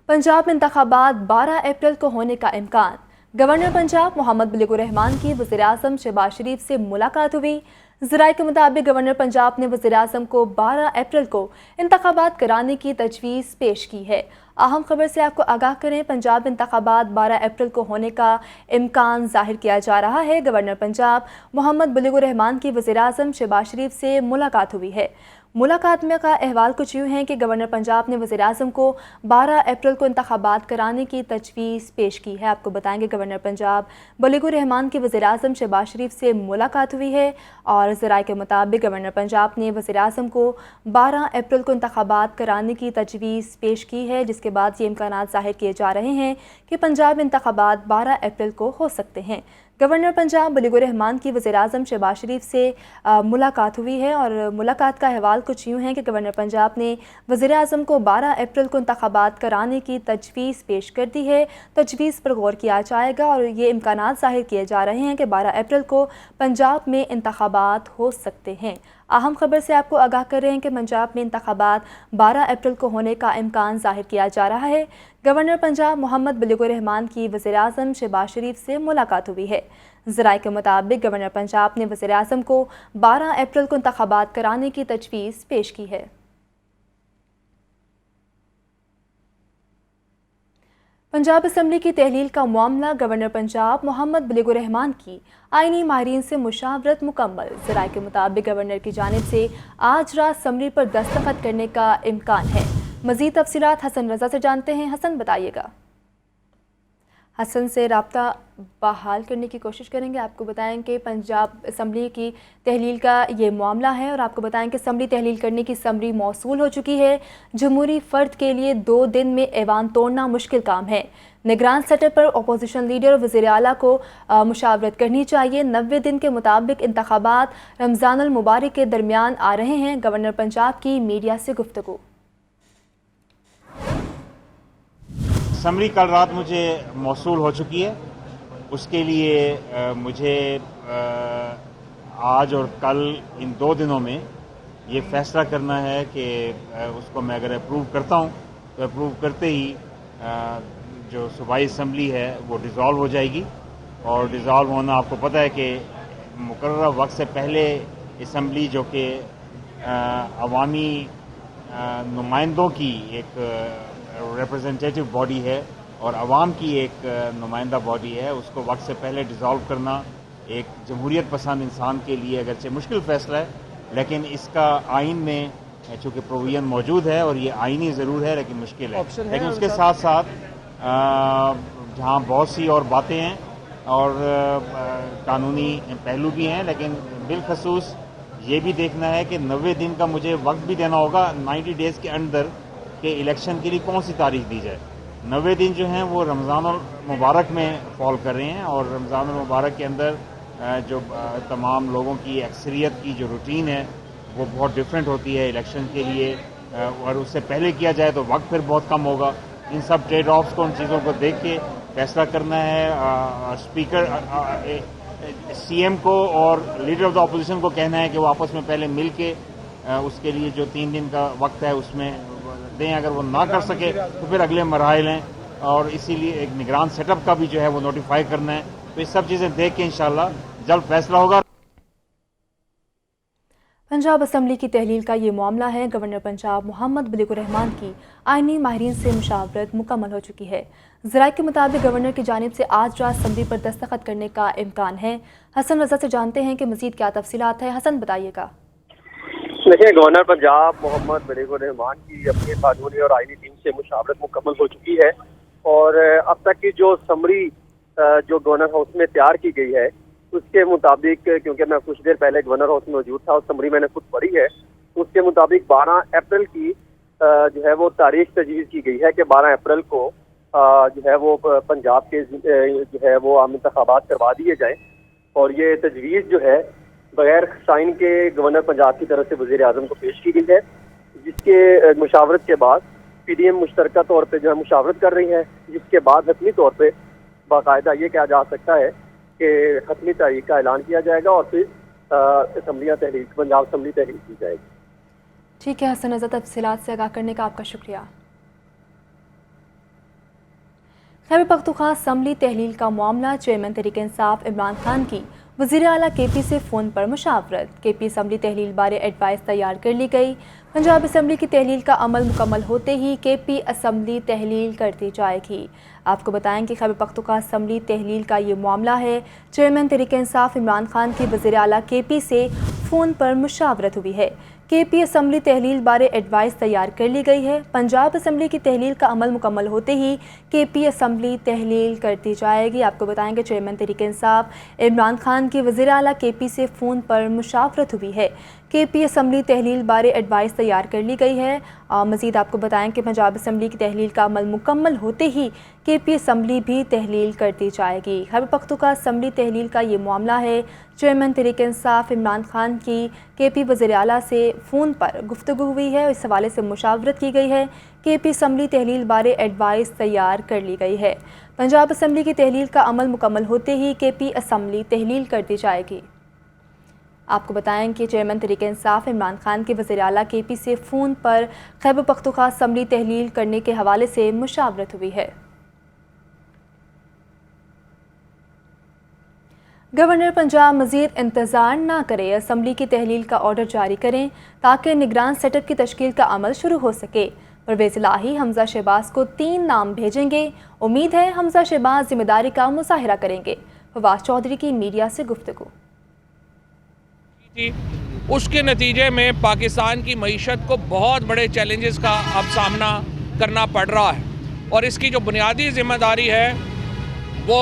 पंजाब में इंतखाबात 12 अप्रैल को होने का इम्कान। गवर्नर पंजाब मोहम्मद बुलीगुर रहमान की वज़ीर-ए-आज़म शहबाज शरीफ से मुलाकात हुई। ज़राए के मुताबिक गवर्नर पंजाब ने वज़ीर-ए-आज़म को 12 अप्रैल को इंतखाबात कराने की तजवीज़ पेश की है। अहम खबर से आपको आगाह करें, पंजाब इंतखाबात 12 अप्रैल को होने का इम्कान ज़ाहिर किया जा रहा है। गवर्नर पंजाब मोहम्मद बुलीगुर रहमान की वज़ीर-ए-आज़म शहबाज शरीफ से मुलाकात हुई है। मुलाकात में का अहवाल कुछ यूँ है कि गवर्नर पंजाब ने वज़ीर-ए-आज़म को 12 अप्रैल को इंतखाबात कराने की तजवीज़ पेश की है। आपको बताएंगे गवर्नर पंजाब बुलीगुर रहमान की वज़ीर-ए-आज़म शहबाज शरीफ से मुलाकात हुई है और ज़राए के मुताबिक गवर्नर पंजाब ने वज़ीर-ए-आज़म को 12 अप्रैल को इंतखाबात कराने की तजवीज़ पेश की है, जिसके बाद ये इम्कानात ज़ाहिर किए जा रहे हैं कि पंजाब इंतखाबात 12 अप्रैल को हो सकते हैं। गवर्नर पंजाब बुलीगुर रहमान की वज़ीर-ए-आज़म शहबाज शरीफ से मुलाकात हुई है और मुलाकात का अहवाल कुछ यूँ है कि गवर्नर पंजाब ने वज़ीर-ए-आज़म को 12 अप्रैल को इंतखाबात कराने की तजवीज़ पेश कर दी है। तजवीज़ पर गौर किया जाएगा और ये इम्कानात ज़ाहिर किए जा रहे हैं कि 12 अप्रैल को पंजाब में इंतखाबात हो सकते हैं। अहम खबर से आपको आगाह कर रहे हैं कि पंजाब में इंतखाबात 12 अप्रैल को होने का इम्कान ज़ाहिर किया जा रहा है। गवर्नर पंजाब मोहम्मद बुलीगुर रहमान की वज़ीर-ए-आज़म शहबाज शरीफ से मुलाकात हुई है। ज़राए के मुताबिक गवर्नर पंजाब ने वज़ीर-ए-आज़म को 12 अप्रैल को इंतखाबात कराने की तजवीज़ पेश की है। पंजाब असम्बली की तहलील का मामला, गवर्नर पंजाब मोहम्मद बुलीगुर रहमान की आईनी माहिरीन से मुशावरत मुकम्मल। ज़राए के मुताबिक गवर्नर की जानिब से आज रात समरी पर दस्तखत करने का इम्कान है। मज़ीद तफसीलात हसन रज़ा से जानते हैं। हसन, बताइएगा। हसन से रब्ता बहाल करने की कोशिश करेंगे। आपको बताएं कि पंजाब असम्बली की तहलील का ये मामला है और आपको बताएं कि असम्बली तहलील करने की समरी मौसूल हो चुकी है। जमहूरी फ़र्द के लिए 2 दिन में ऐवान तोड़ना मुश्किल काम है। निगरान सतह पर अपोजिशन लीडर और वज़ीर आला को मुशावरत करनी चाहिए। 90 दिन के मुताबिक इंतखाबात रमज़ान अल मुबारक के दरमियान आ रहे हैं। गवर्नर पंजाब की मीडिया से गुफ्तगू। समरी कल रात मुझे मौसूल हो चुकी है। उसके लिए मुझे आज और कल इन 2 दिनों में ये फैसला करना है कि उसको मैं अगर अप्रूव करता हूँ तो अप्रूव करते ही जो सूबाई असम्बली है वो डिज़ोल्व हो जाएगी। और डिज़ोल्व होना आपको पता है कि मुकर्रर वक्त से पहले असम्बली जो कि अवामी नुमाइंदों की एक रिप्रेजेंटेटिव बॉडी है और आवाम की एक नुमाइंदा बॉडी है, उसको वक्त से पहले डिज़ोल्व करना एक जमहूरियत पसंद इंसान के लिए अगरचे मुश्किल फ़ैसला है, लेकिन इसका आइन में चूँकि प्रोविजन मौजूद है और ये आइनी ज़रूर है लेकिन मुश्किल है। लेकिन उसके साथ साथ जहाँ बहुत सी और बातें हैं और कानूनी पहलू भी हैं, लेकिन बिलखसूस ये भी देखना है कि 90 दिन का मुझे वक्त भी देना होगा 90 डेज़ के अंदर कि इलेक्शन के लिए कौन सी तारीख दी जाए। 90 दिन जो हैं वो रमज़ान और मुबारक में फॉल कर रहे हैं और रमज़ान और मुबारक के अंदर जो तमाम लोगों की अक्सरियत की जो रूटीन है वो बहुत डिफरेंट होती है इलेक्शन के लिए, और उससे पहले किया जाए तो वक्त फिर बहुत कम होगा। इन सब ट्रेड ऑफ्स को, उन चीज़ों को देख के फैसला करना है। स्पीकर CM को और लीडर ऑफ द अपोजिशन को कहना है कि वो आपस में पहले मिल के उसके लिए जो 3 दिन का वक्त है उसमें दें। अगर वो ना कर सके तो फिर अगले मराहल हैं और इसीलिए एक निगरान सेटअप का भी जो है वो नोटिफाई करना है। तो ये सब चीज़ें देख के इंशाल्लाह जल्द फैसला होगा। पंजाब असम्बली की तहलील का ये मामला है। गवर्नर पंजाब मोहम्मद बुलीगुर रहमान की आइनी माहिरीन से मुशावरत मुकम्मल हो चुकी है। ज़राए के मुताबिक गवर्नर की जानिब से आज रात समरी पर दस्तखत करने का इम्कान है। हसन रज़ा से जानते हैं कि मज़ीद क्या तफसीलात है। हसन, बताइएगा। देखिए, गवर्नर पंजाब मोहम्मद बुलीगुर रहमान की अपनी कानूनी और आइनी टीम से मुशावरत मुकम्मल हो चुकी है और अब तक की जो समरी जो गवर्नर हाउस में तैयार की गई है उसके मुताबिक, क्योंकि मैं कुछ देर पहले गवर्नर हाउस में मौजूद था और समरी मैंने खुद पढ़ी है, उसके मुताबिक 12 अप्रैल की जो है वो तारीख तजवीज़ की गई है कि 12 अप्रैल को जो है वो पंजाब के जो है वो आम इंतखाबात करवा दिए जाएँ। और ये तजवीज़ जो है बगैर साइन के गवर्नर पंजाब की तरफ से वज़ीर-ए-आज़म को पेश की गई है, जिसके मुशावरत के बाद PDM मुश्तरका तौर पे जो है मुशावरत कर रही है, जिसके बाद हतमी तौर पे बाकायदा ये कहा जा सकता है कि हतमी तारीख का ऐलान किया जाएगा और फिर असम्बलियाँ तहरीक पंजाब असम्बली तहरीक की जाएगी। ठीक है हसन रज़ा, तफसीलात से आगाह करने का आपका शुक्रिया। खैबर पख्तूनख्वा असम्बली तहलील का मामला, चेयरमैन तहरीक इंसाफ इमरान खान की वज़ीर आला KP से फ़ोन पर मुशावरत। KP असम्बली तहलील बारे एडवाइस तैयार कर ली गई। पंजाब असम्बली की तहलील का अमल मुकम्मल होते ही KP असम्बली तहलील कर दी जाएगी। आपको बताएं कि खैबर पख्तूनख्वा असम्बली तहलील का ये मामला है। चेयरमैन तहरीक इंसाफ इमरान खान की वज़ीर आला KP से फ़ोन पर मुशावरत हुई है। KP असम्बली तहलील बारे एडवाइस तैयार कर ली गई है। पंजाब असम्बली की तहलील का अमल मुकम्मल होते ही KP असम्बली तहलील कर दी जाएगी। आपको बताएंगे चेयरमैन तहरीक इंसाफ इमरान खान की वज़ीर आला KP से फ़ोन पर मुशावरत हुई है। KP असम्बली तहलील बारे एडवाइस तैयार कर ली गई है। मज़ीद आपको बताएं कि पंजाब असम्बली की तहलील का अमल मुकम्मल होते ही KP असम्बली भी तहलील कर दी जाएगी। खैबर पख्तूनख्वा असम्बली तहलील का ये मामला है। चेयरमैन तहरीक इंसाफ इमरान खान की KP वज़ीर आला से फ़ोन पर गुफ्तगू हुई है और इस हवाले से मुशावरत की गई है। KP असम्बली तहलील बारे एडवाइस तैयार कर ली गई है। पंजाब असम्बली की तहलील का अमल मुकम्मल होते ही KP असम्बली तहलील कर दी जाएगी। आपको बताएं कि चेयरमैन तहरीक इंसाफ इमरान खान के वज़ीर आला KP से फ़ोन पर खैबर पख्तूनख्वा असम्बली तहलील करने के हवाले से मुशावरत हुई है। गवर्नर पंजाब मज़ीद इंतज़ार ना करें, असम्बली की तहलील का ऑर्डर जारी करें ताकि निगरान सेटअप की तश्कील का अमल शुरू हो सके। परवेज़ इलाही हमजा शहबाज को 3 नाम भेजेंगे। उम्मीद है हमजा शहबाज जिम्मेदारी का मुज़ाहिरा करेंगे। फवाद चौधरी की मीडिया से गुफ्तगू। उसके नतीजे में पाकिस्तान की मईशत को बहुत बड़े चैलेंजेस का अब सामना करना पड़ रहा है और इसकी जो बुनियादी जिम्मेदारी है वो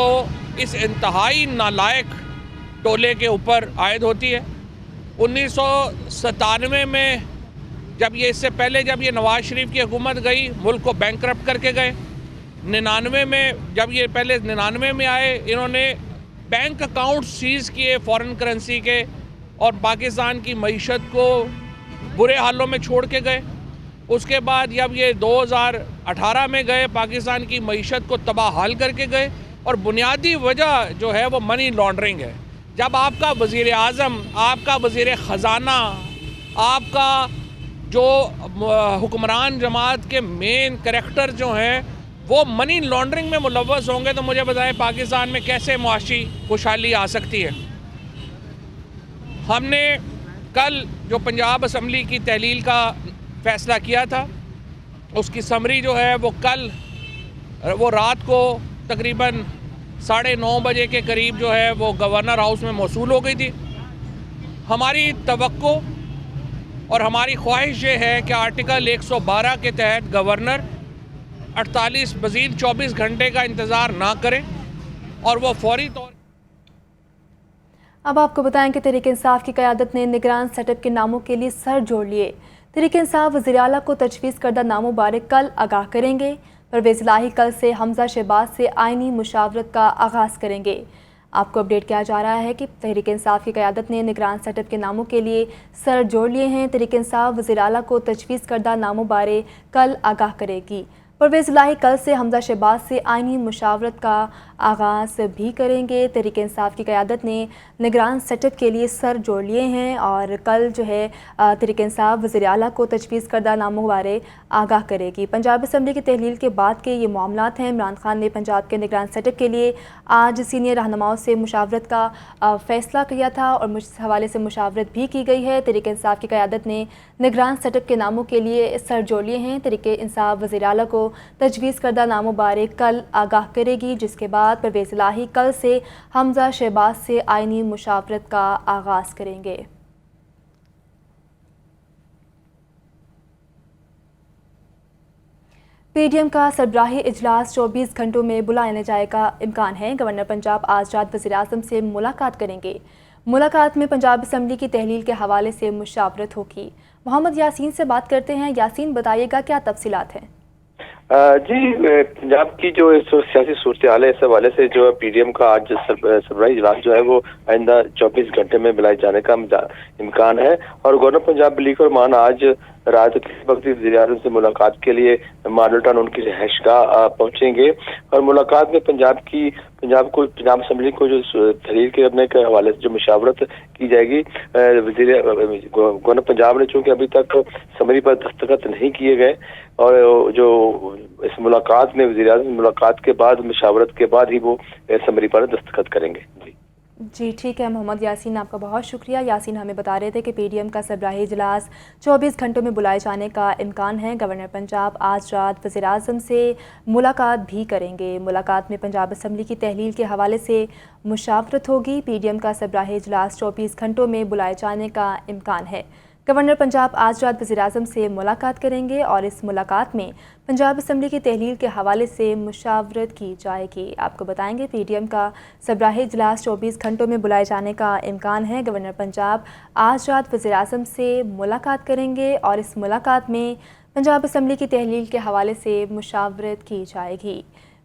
इस इंतहाई नालायक टोले के ऊपर आयद होती है। 1997 में जब ये इससे पहले जब ये नवाज शरीफ की हुकूमत गई, मुल्क को बैंकरप्ट करके गए। 99 में जब ये पहले 99 में आए, इन्होंने बैंक अकाउंट सीज़ किए फॉरेन करेंसी के और पाकिस्तान की मईशत को बुरे हालों में छोड़ के गए। उसके बाद जब ये 2018 में गए, पाकिस्तान की मईशत को तबाहाल करके गए और बुनियादी वजह जो है वो मनी लॉन्ड्रिंग है। जब आपका वज़ीर आज़म, आपका वज़ीर ख़जाना, आपका जो हुक्मरान जमात के मेन करैक्टर जो हैं वो मनी लॉन्ड्रिंग में मुलव्वस होंगे तो मुझे बताएं पाकिस्तान में कैसे मुआशी खुशहाली आ सकती है। हमने कल जो पंजाब असम्बली की तहलील का फ़ैसला किया था उसकी समरी जो है वो कल वो रात को तकरीबन 9:30 बजे के करीब जो है वो गवर्नर हाउस में मौसूल हो गई थी। हमारी तवक्को और हमारी ख्वाहिश ये है कि आर्टिकल 112 के तहत गवर्नर 48 मज़ीद 24 घंटे का इंतज़ार ना करें और वो फौरी तौर। अब आपको बताएं कि तहरीक इंसाफ की क़यादत ने निगरान सेटअप के नामों के लिए सर जोड़ लिए। तहरीक इंसाफ वज़ीर आला को तजवीज़ करदा नामों बारे कल आगाह करेंगे। परवेज़ इलाही कल से हमजा शहबाज से आइनी मुशावरत का आगाज़ करेंगे। आपको अपडेट किया जा रहा है कि तहरीक इंसाफ की क़यादत ने निगरान सेटअप के नामों के लिए सर जोड़ लिए हैं। तहरीक इंसाफ वज़ीर आला को तजवीज़ करदा नामों बारे कल आगाह करेगी। परवेज़ इलाही कल से हमजा शहबाज से आइनी मुशावरत का आगाज़ भी करेंगे। तहरीक इंसाफ की क़यादत ने निगरान सेटअप के लिए सर जोड़ लिए हैं और कल जो है तहरीक इंसाफ वज़ीर आला को तजवीज़ करदा नामों बारे आगाह करेगी। पंजाब असम्बली की तहलील के बाद के ये मामलात हैं। इमरान खान ने पंजाब के निगरान सेटअप के लिए आज सीनियर रहनुमाओं से मुशावरत का फ़ैसला किया था और इस हवाले से मुशावरत भी की गई है। तहरीक इंसाफ की क़यादत ने निगरान सेटअप के नामों के लिए सर जोड़ लिए हैं। तहरीक इंसाफ वज़ीर आला को तजवीज़ करदा नामों बारे कल आगाह करेगी, जिसके बाद परवेज़ इलाही कल से हमजा शहबाज से आइनी मुशावरत का आगाज़ करेंगे। PDM का सरबराही इजलास 24 घंटों में बुलाने जाने का इम्कान है। गवर्नर पंजाब आज रात वज़ीर आज़म से मुलाकात करेंगे। मुलाकात में पंजाब असम्बली की तहलील के हवाले से मुशावरत होगी। मोहम्मद यासीन से बात करते हैं। यासीन, बताइएगा क्या तफसीलात हैं? जी, पंजाब की जो सियासी सूरत हाल है इस हवाले से जो है PDM का आज सरबराही इजलास जो है वो आइंदा 24 घंटे में बुलाए जाने का इम्कान है और गवर्नर पंजाब बिलीक रहमान आज रात किसी वक्त वज़ीर आज़म से मुलाकात के लिए मॉडल टाउन उनकी रिहाइशगाह पहुंचेंगे और मुलाकात में पंजाब असम्बली को जो तहरीर करने के हवाले से जो मुशावरत की जाएगी। गवर्नर पंजाब ने चूँकि अभी तक समरी पर दस्तखत नहीं किए गए और जो اس ملاقات میں وزیر اعظم ملاقات کے بعد مشاورت کے بعد ہی وہ سمری پر دستخط کریں گے. جی ٹھیک ہے محمد یاسین، آپ کا بہت شکریہ. یاسین ہمیں بتا رہے تھے کہ پی ڈی ایم کا سربراہی اجلاس 24 گھنٹوں میں بلائے جانے کا امکان ہے. گورنر پنجاب آج رات وزیر اعظم سے ملاقات بھی کریں گے. ملاقات میں پنجاب اسمبلی کی تحلیل کے حوالے سے مشاورت ہوگی. پی ڈی ایم کا سربراہی اجلاس 24 گھنٹوں میں بلائے جانے کا امکان ہے. گورنر پنجاب آج رات وزیر اعظم سے ملاقات کریں گے اور اس ملاقات میں پنجاب اسمبلی کی تحلیل کے حوالے سے مشاورت کی جائے گی. آپ کو بتائیں گے پی ڈی ایم کا سربراہی اجلاس 24 گھنٹوں میں بلائے جانے کا امکان ہے. گورنر پنجاب آج رات وزیر اعظم سے ملاقات کریں گے اور اس ملاقات میں پنجاب اسمبلی کی تحلیل کے حوالے سے مشاورت کی جائے گی.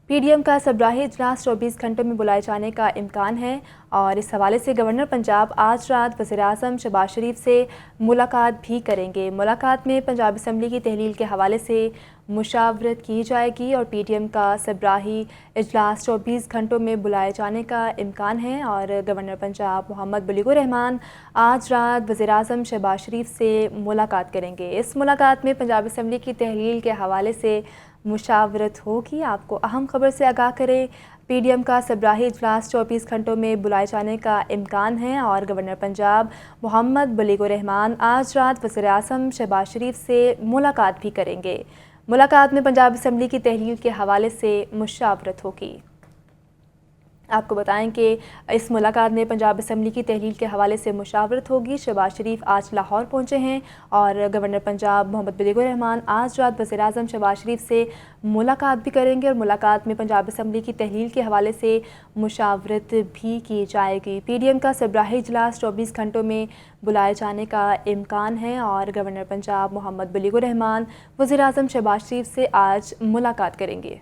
پی ڈی ایم کا سربراہی اجلاس 24 گھنٹوں میں بلائے جانے کا امکان ہے اور اس حوالے سے گورنر پنجاب آج رات وزیر اعظم شہباز شریف سے ملاقات بھی کریں گے. ملاقات میں پنجاب اسمبلی کی تحلیل کے حوالے سے مشاورت کی جائے گی اور پی ڈی ایم کا سربراہی اجلاس 24 گھنٹوں میں بلائے جانے کا امکان ہے. اور گورنر پنجاب محمد بلیغ الرحمان آج رات وزیر اعظم شہباز شریف سے ملاقات کریں گے. اس ملاقات میں پنجاب اسمبلی کی تحلیل کے حوالے سے مشاورت ہوگی. آپ کو اہم خبر سے آگاہ کریں، پی ڈی ایم کا سربراہی اجلاس 24 گھنٹوں میں بلائے جانے کا امکان ہے اور گورنر پنجاب محمد بلیغ الرحمان آج رات وزیر اعظم شہباز شریف سے ملاقات بھی کریں گے. ملاقات میں پنجاب اسمبلی کی تحلیل کے حوالے سے مشاورت ہوگی. آپ کو بتائیں کہ اس ملاقات میں پنجاب اسمبلی کی تحلیل کے حوالے سے مشاورت ہوگی. شہباز شریف آج لاہور پہنچے ہیں اور گورنر پنجاب محمد بلیغ الرحمان آج رات وزیر اعظم شہباز شریف سے ملاقات بھی کریں گے اور ملاقات میں پنجاب اسمبلی کی تحلیل کے حوالے سے مشاورت بھی کی جائے گی. پی ڈی ایم کا سربراہی اجلاس 24 گھنٹوں میں بلائے جانے کا امکان ہے اور گورنر پنجاب محمد بلیغ الرحمان وزیر اعظم شہباز شریف سے آج ملاقات کریں گے.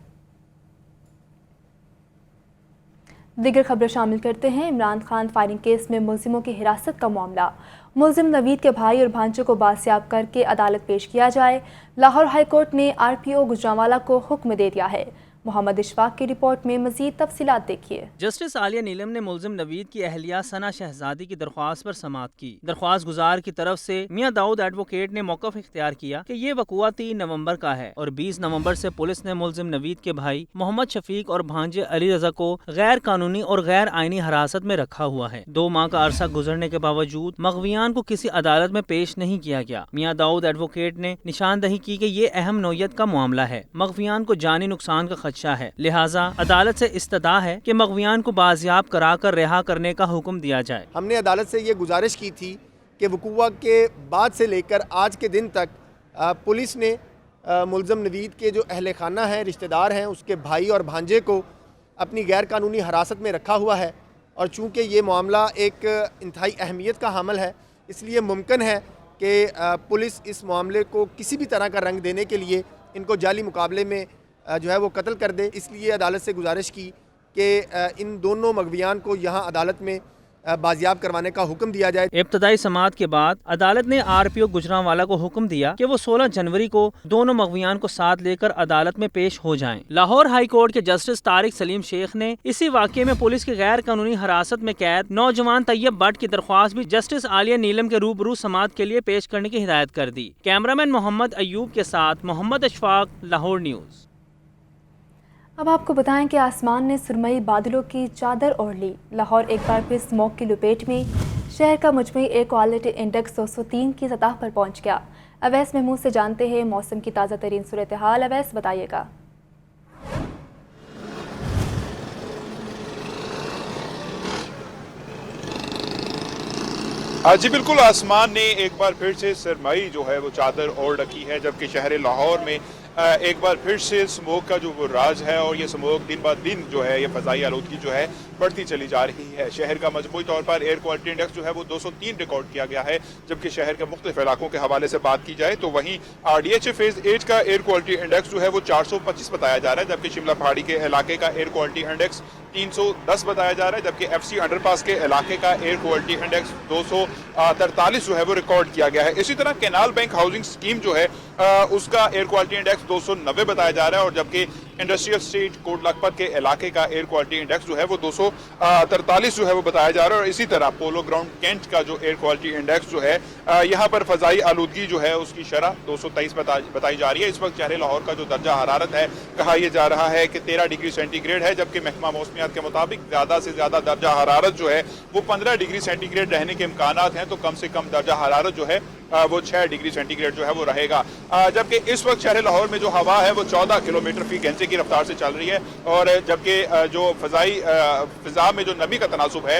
دیگر خبریں شامل کرتے ہیں. عمران خان فائرنگ کیس میں ملزموں کی حراست کا معاملہ. ملزم نوید کے بھائی اور بھانجے کو بازیاب کر کے عدالت پیش کیا جائے. لاہور ہائی کورٹ نے آر پی او گجرانوالہ کو حکم دے دیا ہے. محمد اشفاق کی رپورٹ میں مزید تفصیلات دیکھیے. جسٹس عالیہ نیلم نے ملزم نوید کی اہلیہ ثنا شہزادی کی درخواست پر سماعت کی. درخواست گزار کی طرف سے میاں داؤد ایڈوکیٹ نے موقف اختیار کیا کہ یہ وقوع 3 نومبر کا ہے اور 20 نومبر سے پولیس نے ملزم نوید کے بھائی محمد شفیق اور بھانجے علی رضا کو غیر قانونی اور غیر آئینی حراست میں رکھا ہوا ہے. 2 ماہ کا عرصہ گزرنے کے باوجود مغویان کو کسی عدالت میں پیش نہیں کیا گیا. میاں داؤد ایڈوکیٹ نے نشاندہی کی کہ یہ اہم نوعیت کا معاملہ ہے. مغویان کو جانی نقصان کا خدشہ ہے، لہٰذا عدالت سے استدعا ہے کہ مغویان کو بازیاب کرا کر رہا کرنے کا حکم دیا جائے. ہم نے عدالت سے یہ گزارش کی تھی کہ وقوع کے بعد سے لے کر آج کے دن تک پولیس نے ملزم نوید کے جو اہل خانہ ہیں، رشتہ دار ہیں، اس کے بھائی اور بھانجے کو اپنی غیر قانونی حراست میں رکھا ہوا ہے. اور چونکہ یہ معاملہ ایک انتہائی اہمیت کا حامل ہے، اس لیے ممکن ہے کہ پولیس اس معاملے کو کسی بھی طرح کا رنگ دینے کے لیے ان کو جعلی مقابلے میں جو ہے وہ قتل کر دے. اس لیے عدالت سے گزارش کی کہ ان دونوں مغویان کو یہاں عدالت میں بازیاب کروانے کا حکم دیا جائے. ابتدائی سماعت کے بعد عدالت نے آر پی او گجرانوالہ کو حکم دیا کہ وہ 16 جنوری کو دونوں مغویان کو ساتھ لے کر عدالت میں پیش ہو جائیں. لاہور ہائی کورٹ کے جسٹس طارق سلیم شیخ نے اسی واقعے میں پولیس کی غیر قانونی حراست میں قید نوجوان طیب بٹ کی درخواست بھی جسٹس عالیہ نیلم کے روبرو سماعت کے لیے پیش کرنے کی ہدایت کر دی. کیمرامین محمد ایوب کے ساتھ محمد اشفاق، لاہور نیوز. اب آپ کو بتائیں کہ آسمان نے سرمئی بادلوں کی چادر اوڑھ لی. لاہور ایک بار پھر اسموگ کی لپیٹ میں. شہر کا مجموعی ایئر کوالٹی انڈیکس 203 کی سطح پر پہنچ گیا. اویس محمود سے جانتے ہیں موسم کی تازہ ترین صورتحال. اویس بتائیے گا. جی بالکل، آسمان نے ایک بار پھر سے سرمئی جو ہے وہ چادر اوڑھ رکھی ہے، جبکہ شہر لاہور میں ایک بار پھر سے اسموگ کا جو وہ راج ہے اور یہ اسموگ دن بعد دن جو ہے یہ فضائی آلودگی جو ہے بڑھتی چلی جا رہی ہے. شہر کا مجموعی طور پر ایئر کوالٹی انڈیکس جو ہے وہ 203 ریکارڈ کیا گیا ہے، جبکہ شہر کے مختلف علاقوں کے حوالے سے بات کی جائے تو وہیں آر ڈی ایچ فیز 8 کا ایئر کوالٹی انڈیکس جو ہے وہ 425 بتایا جا رہا ہے، جبکہ شملہ پہاڑی کے علاقے کا ایئر کوالٹی انڈیکس 310 بتایا جا رہا ہے، جبکہ ایف سی انڈر پاس کے علاقے کا ایئر کوالٹی انڈیکس 243 جو ہے وہ ریکارڈ کیا گیا ہے. اسی طرح کینال بینک ہاؤسنگ اسکیم جو ہے اس کا ایئر کوالٹی انڈیکس 290 بتایا جا رہا ہے، اور جبکہ इंडस्ट्रियल स्टेट कोट लखपत के इलाके का एयर क्वालिटी इंडेक्स जो है वो 243 जो है वो बताया जा रहा है। और इसी तरह पोलो ग्राउंड कैंट का जो एयर क्वालिटी इंडेक्स जो है यहाँ पर फजाई आलूदगी जो है उसकी शरह 223 बताई जा रही है। इस वक्त शहर लाहौर का जो दर्जा हरारत है कहा यह जा रहा है कि 13 डिग्री सेंटीग्रेड है, जबकि महकमा मौसमियात के मुताबिक ज़्यादा से ज़्यादा दर्जा हरारत जो है वो 15 डिग्री सेंटीग्रेड रहने के इम्कानात हैं, तो कम से कम दर्जा हरारत जो है वो 6 डिग्री सेंटीग्रेड जो है वो रहेगा। जबकि इस वक्त शहर लाहौर में जो हवा है वो 14 किलोमीटर फी घंटे की रफ्तार से चल रही है, और जबकि जो फिजा में जो नमी का तनासुब है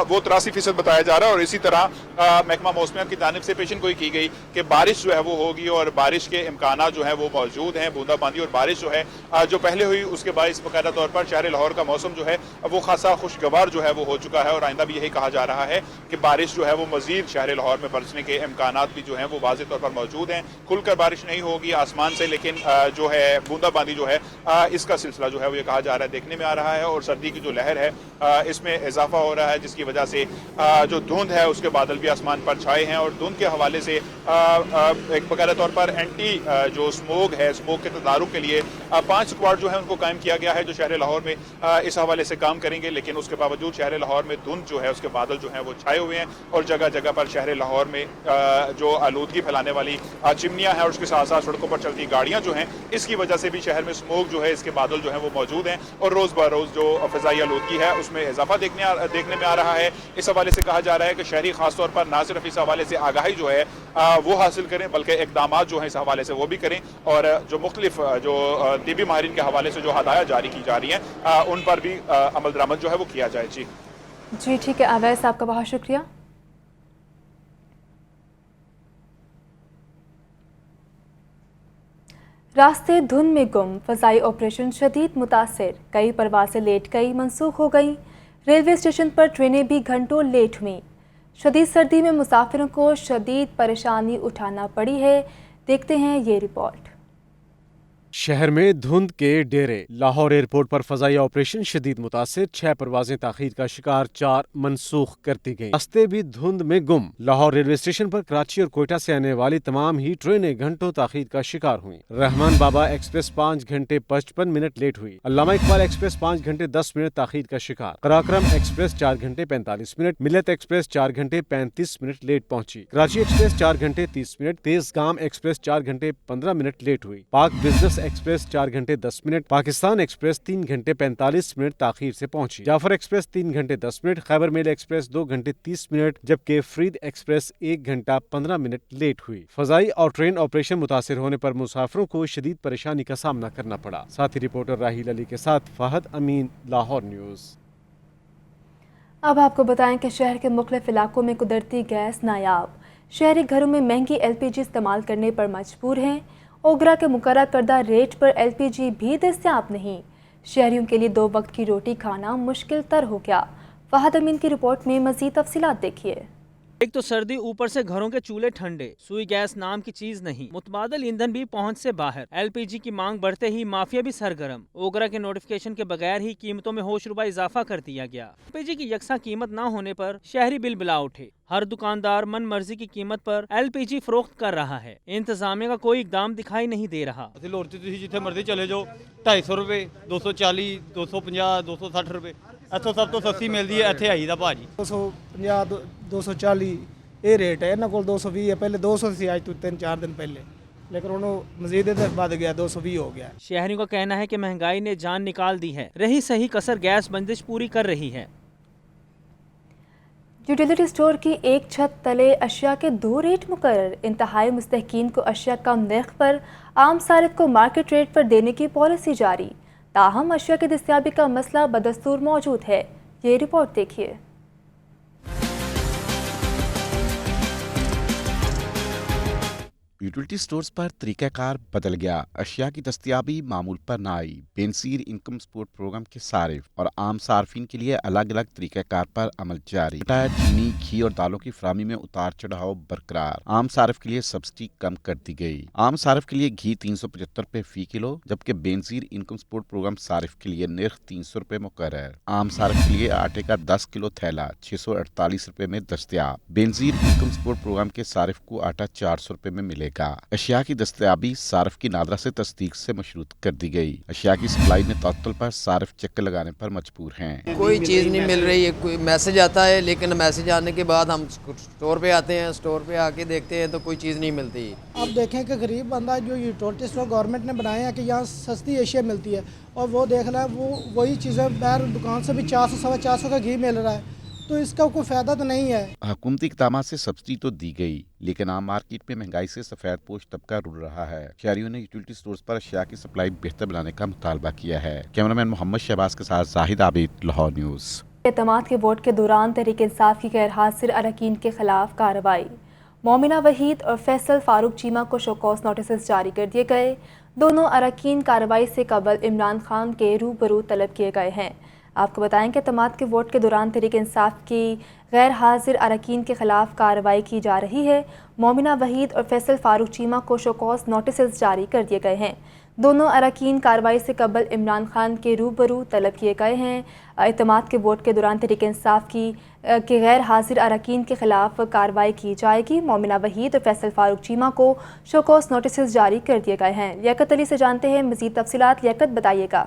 वो 83% बताया जा रहा है। और इसी तरह महकमा मौसमियात की जानिब से पेशन गोई की गई कि बारिश जो है वो होगी, और बारिश के इम्कानात जो है वो मौजूद हैं। बूंदाबांदी और बारिश जो है जो पहले हुई उसके बायस बाकायदा तौर पर शहर लाहौर का मौसम जो है वो खासा खुशगवार जो है वो हो चुका है, और आइंदा भी यही कहा जा रहा है कि बारिश जो है वो मजीद शहर लाहौर में बरसने के इम्कानात भी जो है वो वाज़ेह तौर पर मौजूद हैं। खुलकर बारिश नहीं होगी आसमान से, लेकिन जो है बूंदाबांदी जो है इसका सिलसिला जो है वो ये कहा जा रहा है देखने में आ रहा है। और सर्दी की जो लहर है इसमें इजाफा हो रहा है, जिसकी वजह से जो धुंध है उसके बादल भी आसमान पर छाए हैं। और धुंध के हवाले से एक बाकायदा तौर पर एंटी जो स्मोक है, स्मोक के तदारुक के लिए 5 स्क्वाड जो है उनको कायम किया गया है, जो शहर लाहौर में इस हवाले से काम करेंगे। लेकिन उसके बावजूद शहर लाहौर में धुंध जो है उसके बादल जो है वो छाए हुए हैं, और जगह जगह पर शहर लाहौर में जो आलूदगी फैलाने वाली चिमनियाँ हैं और उसके साथ साथ सड़कों पर चलती गाड़ियाँ जो हैं, इसकी वजह से भी शहर में स्मोक जो है इसके बादल जो है वो मौजूद हैं, और रोज़ ब रोज़ जो फ़ज़ाई आलूदगी है उसमें इजाफा देखने में आ रहा है। इस हवाले से कहा जा रहा है कि शहरी खासतौर पर ना सिर्फ इस हवाले से आगाही जो है वो हासिल करें, बल्कि इक़दाम जो हैं इस हवाले से वो भी करें, और जो मुख्तलिफ जो तिबी माहिरीन के हवाले से जो हदायत जारी की जा रही हैं उन पर भी अमल दरामद जो है वो किया जाए। जी ठीक है अवैस, आपका बहुत शुक्रिया। रास्ते धुंध में गुम, फ़ज़ाई ऑपरेशन शदीद मुतासिर, कई परवाज़ें लेट गई, मनसूख हो गई। रेलवे स्टेशन पर ट्रेनें भी घंटों लेट हुईं। शदीद सर्दी में मुसाफिरों को शदीद परेशानी उठाना पड़ी है। देखते हैं ये रिपोर्ट। शहर में धुंध के डेरे। लाहौर एयरपोर्ट पर फजाई ऑपरेशन शदीद मुतासिर, 6 परवाजें ताखीर का शिकार, 4 मनसूख कर दी गई। रास्ते भी धुंध में गुम। लाहौर रेलवे स्टेशन पर कराची और कोयटा से आने वाली तमाम ही ट्रेनें घंटों ताखीर का शिकार हुई। रहमान बाबा एक्सप्रेस 5 घंटे 55 मिनट लेट हुई। अल्लामा इकबाल एक्सप्रेस 5 घंटे 10 मिनट ताखीर का शिकार। कराक्रम एक्सप्रेस 4 घंटे 45 मिनट, मिलत एक्सप्रेस 4 घंटे 35 मिनट लेट पहुंची। कराची एक्सप्रेस 4 घंटे 30 मिनट, तेजगाम एक्सप्रेस 4 घंटे 15 मिनट लेट हुई। पाक बिजनेस एक्सप्रेस 4 घंटे 10 मिनट, पाकिस्तान एक्सप्रेस 3 घंटे 45 मिनट ताखीर से पहुंची। जाफर एक्सप्रेस 3 घंटे 10 मिनट, खैबर मेल एक्सप्रेस 2 घंटे 30 मिनट, जबकि फरीद एक्सप्रेस 1 घंटा 15 मिनट लेट हुई। फजाई और ट्रेन ऑपरेशन मुतासिर होने पर मुसाफिरों को शदीद परेशानी का सामना करना पड़ा। साथी रिपोर्टर राहील अली के साथ फहद अमीन, लाहौर न्यूज़। अब आपको बताएं कि शहर के मुख्तलिफ इलाकों में कुदरती गैस नायाब। शहरी घरों में महंगी LPG इस्तेमाल करने पर मजबूर हैं। ओगरा के मुकर्रर करदा रेट पर LPG भी दस्तयाब नहीं। शहरियों के लिए 2 वक्त की रोटी खाना मुश्किल तर हो गया। फहद अमीन की रिपोर्ट में मज़ीद तफसीलात देखिए। एक तो सर्दी, ऊपर से घरों के चूल्हे ठंडे, सुई गैस नाम की चीज नहीं, मुतबादल ईंधन भी पहुंच से बाहर। LPG की मांग बढ़ते ही माफिया भी सरगर्म। ओगरा के नोटिफिकेशन के बगैर ही कीमतों में होशरुबा इजाफा कर दिया गया। LPG की यकसा कीमत न होने पर शहरी बिल बिला उठे। हर दुकानदार मन मर्जी की कीमत पर LPG फरोख्त कर रहा है। इंतजामिया का कोई इकदाम दिखाई नहीं दे रहा। लाहौर से जिथे मर्जी चले जाओ, 250 रुपए, 240, 250, 260 रुपए, ਇੱਥੋਂ ਸਭ ਤੋਂ ਸਸਤੀ ਮਿਲਦੀ ਹੈ। ਇੱਥੇ ਆਈ ਦਾ ਭਾਜੀ 250 240 ਇਹ ਰੇਟ ਹੈ। ਇਹਨਾਂ ਕੋਲ 220 ਹੈ। ਪਹਿਲੇ 200 ਸੀ, ਅੱਜ ਤੋਂ 3-4 दिन पहले, लेकिन उन्होंने मजीद बढ़ गया, 220 हो गया। शहरियों का कहना है कि महंगाई ने जान निकाल दी है। रही सही कसर गैस बंदिश पूरी कर रही है। यूटिलिटी स्टोर की एक छत तले अशिया के 2 रेट मुकर्रर। इंतहाई मुस्तहकीन को अशिया कम नर्ख पर, आम सारिफ को मार्केट रेट पर देने की पॉलिसी जारी। ताहम अशिया की दस्तयाबी का मसला बदस्तूर मौजूद है। ये रिपोर्ट देखिए। यूटिलिटी स्टोर्स पर तरीक़ाकार बदल गया। अशिया की दस्तयाबी मामूल पर न आई। बेनसीर इनकम सपोर्ट प्रोग्राम के सारिफ और आम सार्फिन के लिए अलग अलग तरीक़ाकार पर अमल जारी। चीनी, घी और दालों की फराहमी में उतार चढ़ाव बरकरार। आम सारिफ के लिए सब्सिडी कम कर दी गई। आम सारिफ के लिए घी 375 रुपए फी किलो, जबकि बेनसीर इनकम सपोर्ट प्रोग्राम सारिफ के लिए निर्ख 300 रुपए मुकर्रर। आम सारिफ के लिए आटे का 10 किलो थैला 648 रुपए में दस्तयाब। बेनजीर इनकम सपोर्ट प्रोग्राम के सारिफ को आटा 400 रुपए में मिलेगा। जाएगा। अशिया की दस्तयाबी सार्फ की नादरा से तस्दीक से मशरूत कर दी गई। अशिया की सप्लाई में तअत्तुल पर सार्फ चक्कर लगाने पर मजबूर हैं। कोई चीज़ नहीं मिल रही है, कोई मैसेज आता है, लेकिन मैसेज आने के बाद हम स्टोर पे आते हैं, स्टोर पे आके देखते हैं तो कोई चीज़ नहीं मिलती। आप देखें कि गरीब बंदा जो यूटिलिटी स्टोर गवर्नमेंट ने बनाए हैं कि यहाँ सस्ती एशिया मिलती है, और वो देख रहा है वो वही चीज़ें बाहर दुकान से भी 400 सवा 400 का घी मिल रहा है, तो इसका कोई फ़ायदा तो नहीं है। हुकूमती इक़दामात से सब्सिडी तो दी गई, लेकिन आम मार्केट में महंगाई से सफ़ेद पोश तबका रुल रहा है। शहरियों ने यूटिलिटी स्टोर्स पर अशिया की सप्लाई बेहतर बनाने का मुतालबा किया है। कैमरामैन मोहम्मद शहबाज के साथ जाहिद आबिद, लाहौर न्यूज़। एतमाद के वोट के दौरान तहरीक इंसाफ की गैर हाजिर अरकान के खिलाफ कार्रवाई। मोमिना वहीद और फैसल फारूक चीमा को शोकॉस नोटिस जारी कर दिए गए। दोनों अरकान कार्रवाई से कबल इमरान खान के रूबरू तलब किए गए हैं। आपको बताएं कि एतमाद के वोट के दौरान तहरीक इंसाफ की गैर हाजिर अरकान के खिलाफ कार्रवाई की जा रही है। मोमिना वहीद और फैसल फारूक चीमा को शोकॉस नोटिस जारी कर दिए गए हैं। दोनों अरकान कार्रवाई से कबल इमरान खान के रूबरू तलब किए गए हैं। एतमाद के वोट के दौरान तहरीक इंसाफ की गैर हाजिर अरकान के खिलाफ कार्रवाई की जाएगी। मोमिना वहीद और फैसल फारूक चीमा को शोकॉस नोटिस जारी कर दिए गए हैं। लियाकत अली से जानते हैं मज़ीद तफसीलात। लियाकत, बताइएगा।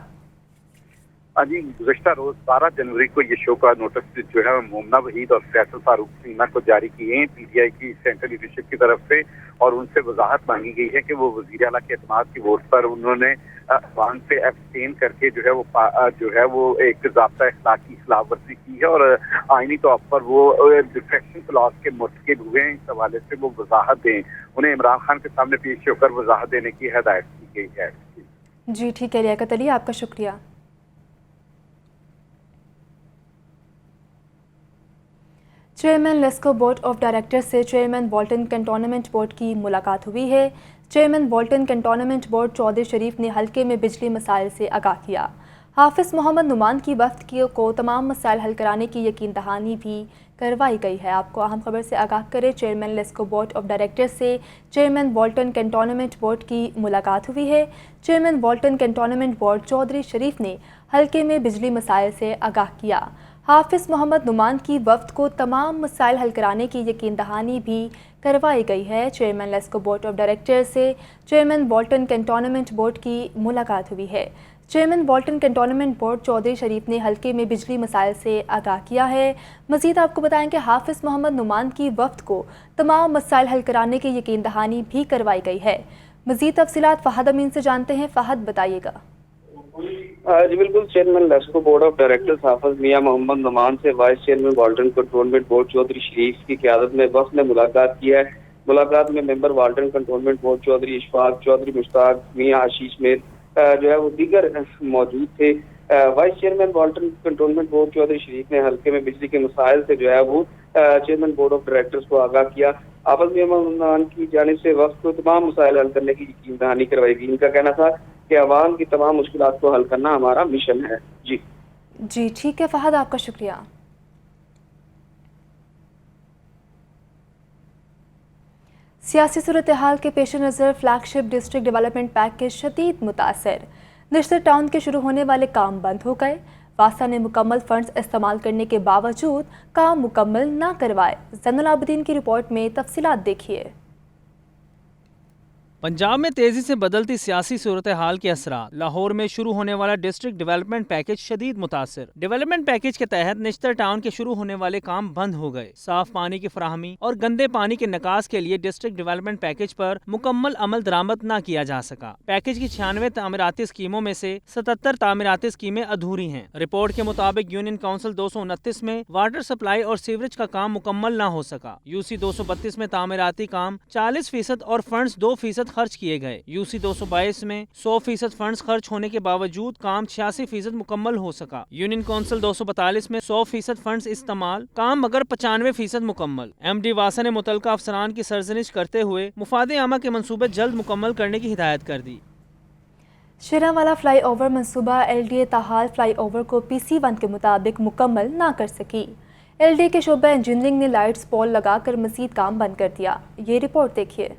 जी, गुज़श्ता रोज 12 जनवरी को ये शो का नोटिस जो है मोमिना वहीद और फैसल फारूक चीमा को जारी किए हैं पीटीआई की सेंट्रल लीडरशिप की तरफ से, और उनसे वजाहत मांगी गई है कि वो वज़ीर आला के एतमाद की वोट पर उन्होंने अवान से एब्सटेन करके जो है वो एक ज़ाब्ता अखलाक की खिलाफ वर्जी की है, और आईनी तौर पर वो डिफेक्शन क्लॉज के मुर्तकिब हुए हैं। इस हवाले से वो वजाहत दें, उन्हें इमरान खान के सामने पेश होकर वजाहत देने की हिदायत की गई है। जी ठीक है लियाकत अली, आपका शुक्रिया। Chairman LESCO board of directors से चेयरमैन वाल्टन कैंटोनमेंट बोर्ड की मुलाकात हुई है। Chairman Walton cantonment board Chaudhry Sharif ने हल्के में बिजली मसाइल से आगाह किया। हाफिज़ मोहम्मद नुमान की वफ्द को तमाम मसाइल हल कराने की यकीन दहानी भी करवाई गई है। आपको अहम खबर से आगाह करें, chairman LESCO board of directors से चेयरमैन वाल्टन कैंटोनमेंट बोर्ड की मुलाकात हुई है। Chairman Walton cantonment board Chaudhry Sharif ने हल्के में बिजली मसाइल से आगाह किया। हाफिज़ मोहम्मद नुमान की वफ्द को तमाम मसाइल हल कराने की यकीन दहानी भी करवाई गई है। Chairman LESCO board of directors से चेयरमैन वाल्टन कैंटोनमेंट बोर्ड की मुलाकात हुई है। Chairman Walton cantonment board Chaudhry Sharif ने हल्के में बिजली मसाइल से आगाह किया है। मज़ीद आपको बताएं कि हाफिज़ मोहम्मद नुमान की वफ्द को तमाम मसाइल हल कराने की यकीन दहानी भी करवाई गई है। मज़ीद तफसीलात फ़हद अमीन से जानते हैं। फ़हद, बताइएगा। जी बिल्कुल, chairman LESCO board of directors Hafiz Mian Mohammad Noman से vice chairman Walton cantonment board Chaudhry Sharif की क़यादत में वफ्द ने मुलाकात की है। मुलाकात में member Walton cantonment board Chaudhry Ishfaq Chaudhry, Mushtaq Mian, Ashish मेर जो है वो दीगर मौजूद थे। Vice chairman Walton cantonment board Chaudhry Sharif ने हल्के में बिजली के मसाइल से जो है वो चेयरमैन बोर्ड ऑफ डायरेक्टर्स को आगाह किया। हाफिज मियां मोहम्मद नुमान की जानिब से वफ्द को तमाम मसाइल हल करने की यकीन दहानी करवाई गई। इनका कहना था कि अवाम की तमाम मुश्किलात को हल करना हमारा मिशन है। जी ठीक है फ़हद, आपका शुक्रिया। सियासी सूरत हाल के पेश नज़र फ्लैगशिप डिस्ट्रिक्ट डेवलपमेंट पैकेज शदीद मुतासर। निश्चित टाउन के शुरू होने वाले काम बंद हो गए। वासा ने मुकम्मल फंड्स इस्तेमाल करने के बावजूद काम मुकम्मल ना करवाए। ज़ैनुल आबिदीन की रिपोर्ट में तफसीलात देखिए। पंजाब में तेजी से बदलती सियासी सूरत हाल के असरात। लाहौर में शुरू होने वाला डिस्ट्रिक्ट डेवलपमेंट पैकेज शदीद मुतासर। डेवलपमेंट पैकेज के तहत निश्तर टाउन के शुरू होने वाले काम बंद हो गए। साफ पानी की फराहमी और गंदे पानी के निकास के लिए डिस्ट्रिक्ट डेवलपमेंट पैकेज पर मुकम्मल अमल दरामद न किया जा सका। पैकेज की 96 तामीराती स्कीमों में से 77 तामीराती स्कीमें अधूरी हैं। रिपोर्ट के मुताबिक यूनियन काउंसिल 229 में वाटर सप्लाई और सीवरेज का काम मुकम्मल न हो सका। यूसी 232 में तामीराती काम 40% और फंड्स 2% खर्च किए गए। यूसी 222 में 100% फंड्स खर्च होने के बावजूद काम 86% मुकम्मल हो सका। यूनियन काउंसिल 242 में 100% फंड्स इस्तेमाल, काम मगर 95% मुकम्मल। एमडी वासा ने मुतलका अफसरान की सरजनिश करते हुए मुफादे आमा के मंसूबे जल्द मुकम्मल करने की हिदायत कर दी। शेरावाला फ्लाई ओवर मंसूबा एलडीए ताहाल फ्लाई ओवर को PC1 के मुताबिक मुकम्मल ना कर सकी। एलडीए के शोबा इंजीनियरिंग ने लाइट्स पोल लगाकर मजीद काम बंद कर दिया। ये रिपोर्ट देखिए।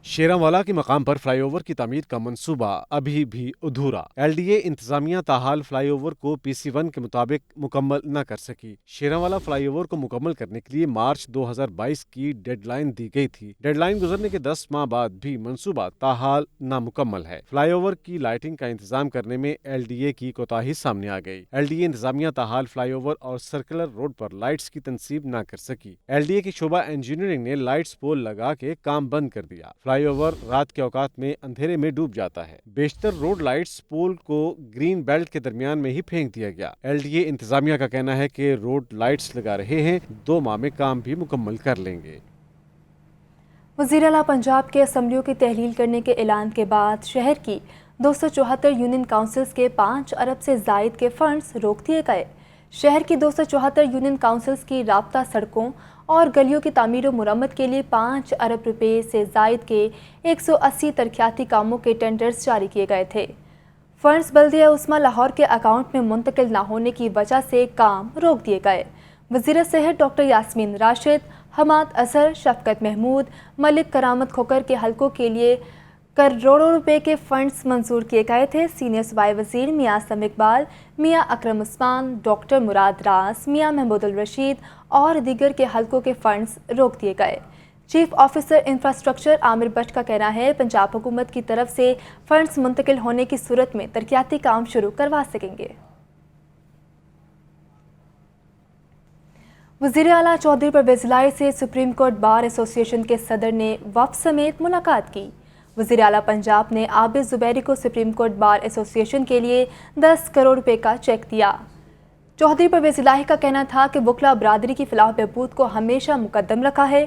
शेरांवाला के मकाम पर फ्लाईओवर की तामीर का मंसूबा अभी भी अधूरा। LDA इंतजामिया ताहाल फ्लाईओवर को PC1 के मुताबिक मुकम्मल न कर सकी। शेरांवाला फ्लाईओवर को मुकम्मल करने के लिए मार्च 2022 की डेडलाइन दी गई थी। डेडलाइन गुजरने के 10 माह बाद भी मंसूबा ताहाल नामुकम्मल है। फ्लाईओवर की लाइटिंग का इंतजाम करने में LDA की कोताही सामने आ गई। LDA इंतजामिया ताहाल फ्लाईओवर और सर्कुलर रोड पर लाइट्स की तंसीब न कर सकी। LDA की शोबा इंजीनियरिंग ने लाइट्स पोल लगा के काम बंद कर दिया। फ्लाईओवर रात के औकात में अंधेरे में डूब जाता है। बेशतर रोड लाइट्स पोल को ग्रीन बेल्ट के दरमियान में ही फेंक दिया गया। LDA इंतजामिया का कहना है कि रोड लाइट्स लगा रहे हैं, 2 माह में काम भी मुकम्मल कर लेंगे। वज़ीर आला पंजाब के असम्बलियों की तहलील करने के ऐलान के बाद शहर की 274 यूनियन काउंसिल्स के 5 अरब से ज़ायद के फंड्स रोक दिए गए। शहर की 274 यूनियन काउंसिल्स की राब्ता सड़कों और गलियों की तामीर व मुरम्मत के लिए 5 अरब रुपए से ज़ायद के 180 तरक्याती कामों के टेंडर्स जारी किए गए थे। फंड्स बल्दिया उस्मा लाहौर के अकाउंट में मुंतकिल न होने की वजह से काम रोक दिए गए। वज़ीर सेहत डॉक्टर यास्मीन राशिद, हमाद अजहर, शफकत महमूद, मलिक करामत खोकर के हलकों के लिए करोड़ों रुपए के फंड्स मंजूर किए गए थे। सीनियर सूबाई वज़ीर मियाँ असलम इकबाल, मियाँ अकरम उस्मान, डॉक्टर मुराद रास, मियाँ महमूदुल रशीद और दीगर के हलकों के फंड्स रोक दिए गए। Chief officer infrastructure Aamir but का कहना है पंजाब हुकूमत की तरफ से फंड्स मुंतकिल होने की सूरत में तरक्याती काम शुरू करवा सकेंगे। वज़ीर आला चौधरी परवेज़ इलाही से सुप्रीम कोर्ट बार एसोसिएशन के सदर ने वफ़द समेत मुलाकात की। वज़ीर आला पंजाब ने आबिद ज़ुबैरी को सुप्रीम कोर्ट बार एसोसिएशन के लिए 10 करोड़ रुपए का चेक दिया। चौधरी परवेज़ इलाही का कहना था कि वकला बरादरी की फलाह बहबूद को हमेशा मुकद्दम रखा है।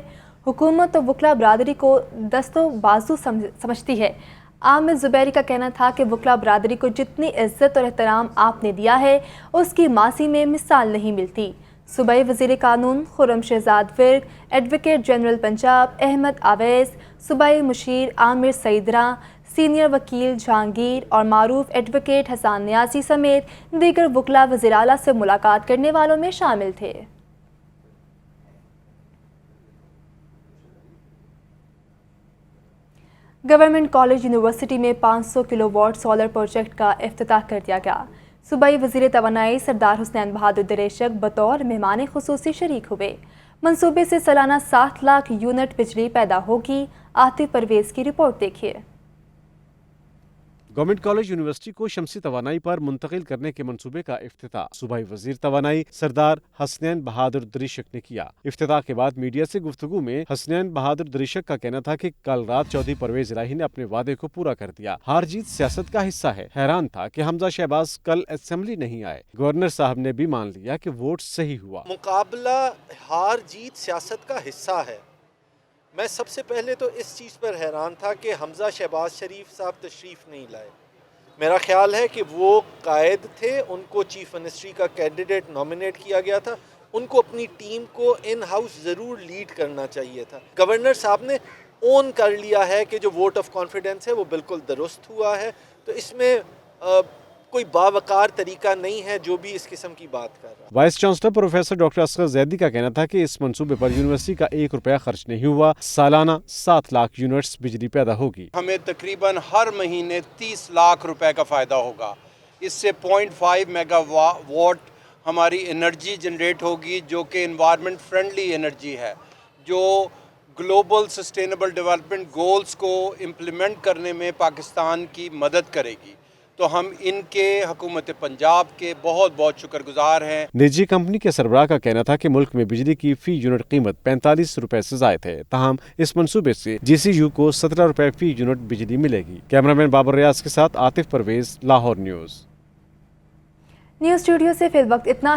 हुकूमत तो वकला बरादरी को दस्तो बाजू समझती है। आमिर ज़ुबैरी का कहना था कि वकला बरादरी को जितनी इज़्ज़त और एहतराम आपने दिया है उसकी मासी में मिसाल नहीं मिलती। सूबाई वज़ीर कानून खुर्रम शहजाद विर्क, एडवोकेट जनरल पंजाब अहमद आवेज़, सूबाई मुशीर आमिर सईदरा, सीनियर वकील जहांगीर और मारूफ एडवोकेट हसन नियाज़ी समेत दीगर वकला वज़ीर आला से मुलाकात करने वालों में शामिल थे। गवर्नमेंट कॉलेज यूनिवर्सिटी में 500 किलोवाट सोलर प्रोजेक्ट का इफ्तिताह कर दिया गया। सूबाई वज़ीर तवानाई सरदार हुसैन बहादुर दरेशक बतौर मेहमान खुसूसी शरीक हुए। मंसूबे से सालाना 7 लाख यूनिट बिजली पैदा होगी। आतिफ परवेज़ की रिपोर्ट देखिए। गवर्नमेंट कॉलेज यूनिवर्सिटी को शमसी तवानाई पर मुंतकिल करने के मंसूबे का इफ्तिताह सूबाई वजीर तवानाई सरदार हसनैन बहादुर दरीशक ने किया। इफ्तिताह के बाद मीडिया से गुफ्तगू में हसनैन बहादुर दरीशक का कहना था कि कल रात चौधरी परवेज इलाही ने अपने वादे को पूरा कर दिया। हार जीत सियासत का हिस्सा है। हैरान था कि हमजा शहबाज कल असेंबली नहीं आए। गवर्नर साहब ने भी मान लिया कि वोट सही हुआ। मुकाबला हार जीत सियासत का हिस्सा है। मैं सबसे पहले तो इस चीज़ पर हैरान था कि हमजा शहबाज शरीफ साहब तशरीफ़ नहीं लाए। मेरा ख्याल है कि वो कायद थे, उनको चीफ मिनिस्ट्री का कैंडिडेट नॉमिनेट किया गया था, उनको अपनी टीम को इन हाउस ज़रूर लीड करना चाहिए था। गवर्नर साहब ने ओन कर लिया है कि जो वोट ऑफ कॉन्फिडेंस है वो बिल्कुल दुरुस्त हुआ है, तो इसमें कोई बावकार तरीका नहीं है जो भी इस किस्म की बात कर रहा है। Vice chancellor professor doctor Asghar Zaidi का कहना था कि इस मंसूबे पर यूनिवर्सिटी का 1 रुपया खर्च नहीं हुआ। सालाना 7 लाख यूनिट्स बिजली पैदा होगी। हमें तकरीबन हर महीने 30 लाख रुपए का फ़ायदा होगा। इससे 0.5 मेगावाट हमारी एनर्जी जनरेट होगी जो कि इन्वायरमेंट फ्रेंडली एनर्जी है, जो ग्लोबल सस्टेनेबल डेवलपमेंट गोल्स को इम्प्लीमेंट करने में पाकिस्तान की मदद करेगी। तो हम इनके हुकूमत पंजाब के बहुत बहुत शुक्रगुजार हैं। निजी कंपनी के सरबराह का कहना था कि मुल्क में बिजली की फी यूनिट कीमत 45 रुपए से जायद है। ताहम इस मंसूबे से GCU को 17 रुपए फी यूनिट बिजली मिलेगी। कैमरामैन बाबर रियाज के साथ Atif Pervez, Lahore news. News studio से फिल वक्त इतना